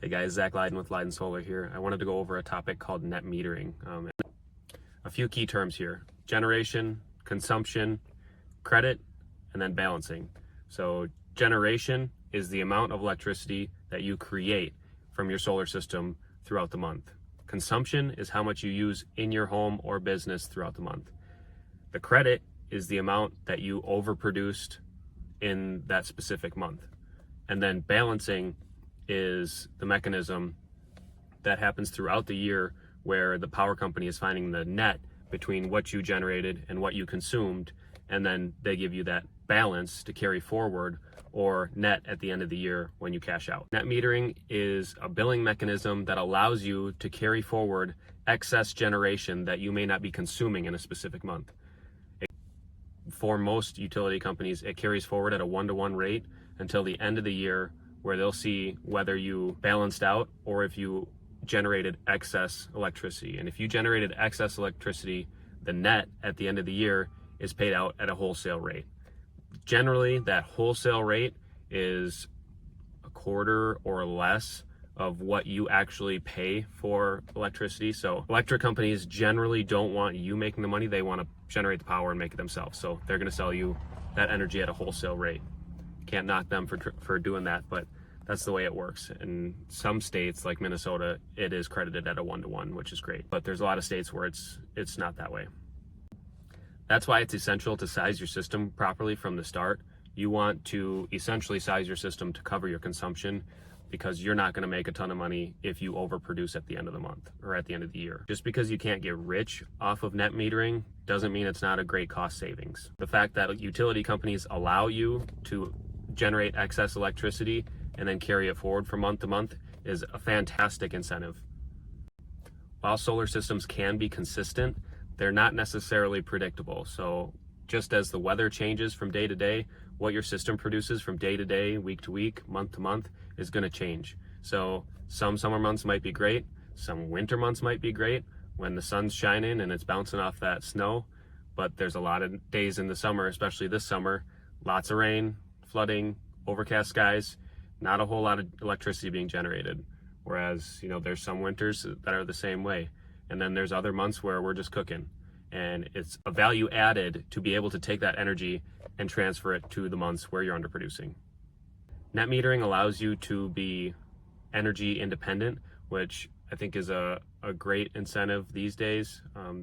Hey guys, Zach Lydon with Lydon Solar here. I wanted to go over a topic called net metering. A few key terms here: generation, consumption, credit, and then balancing. So generation is the amount of electricity that you create from your solar system throughout the month. Consumption is how much you use in your home or business throughout the month. The credit is the amount that you overproduced in that specific month. And then balancing is the mechanism that happens throughout the year where the power company is finding the net between what you generated and what you consumed, and then they give you that balance to carry forward, or net at the end of the year when you cash out. Net metering is a billing mechanism that allows you to carry forward excess generation that you may not be consuming in a specific month. For most utility companies, it carries forward at a 1-to-1 rate until the end of the year, where they'll see whether you balanced out or if you generated excess electricity. And if you generated excess electricity, the net at the end of the year is paid out at a wholesale rate. Generally, that wholesale rate is a quarter or less of what you actually pay for electricity. So electric companies generally don't want you making the money. They want to generate the power and make it themselves. So they're going to sell you that energy at a wholesale rate. Can't knock them for doing that, but that's the way it works. In some states like Minnesota, it is credited at a 1-to-1, which is great. But there's a lot of states where it's not that way. That's why it's essential to size your system properly from the start. You want to essentially size your system to cover your consumption, because you're not going to make a ton of money if you overproduce at the end of the month or at the end of the year. Just because you can't get rich off of net metering doesn't mean it's not a great cost savings. The fact that utility companies allow you to generate excess electricity and then carry it forward from month to month is a fantastic incentive. While solar systems can be consistent, they're not necessarily predictable. So just as the weather changes from day to day, what your system produces from day to day, week to week, month to month is going to change. So some summer months might be great, some winter months might be great when the sun's shining and it's bouncing off that snow, but there's a lot of days in the summer, especially this summer, lots of rain, flooding, overcast skies, not a whole lot of electricity being generated. Whereas, there's some winters that are the same way. And then there's other months where we're just cooking. And it's a value added to be able to take that energy and transfer it to the months where you're underproducing. Net metering allows you to be energy independent, which I think is a great incentive these days.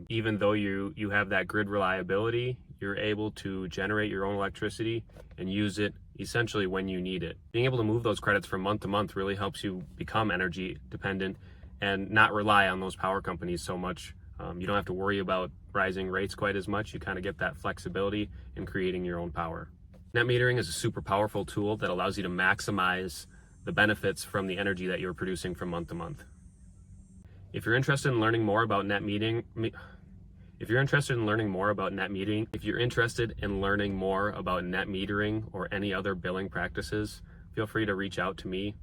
Even though you have that grid reliability, you're able to generate your own electricity and use it essentially when you need it. Being able to move those credits from month to month really helps you become energy dependent and not rely on those power companies so much. You don't have to worry about rising rates quite as much. You kind of get that flexibility in creating your own power. Net metering is a super powerful tool that allows you to maximize the benefits from the energy that you're producing from month to month. If you're interested in learning more about net metering, or any other billing practices, feel free to reach out to me,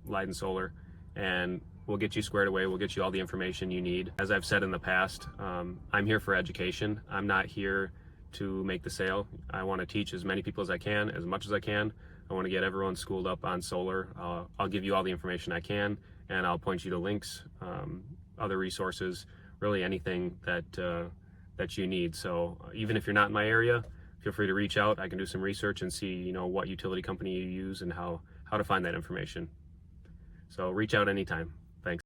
Lydon Solar, and we'll get you squared away. We'll get you all the information you need. As I've said in the past, I'm here for education. I'm not here to make the sale. I want to teach as many people as I can, as much as I can. I want to get everyone schooled up on solar. I'll give you all the information I can, and I'll point you to links, other resources, really anything that you need. So even if you're not in my area, feel free to reach out. I can do some research and see what utility company you use and how to find that information. So reach out anytime.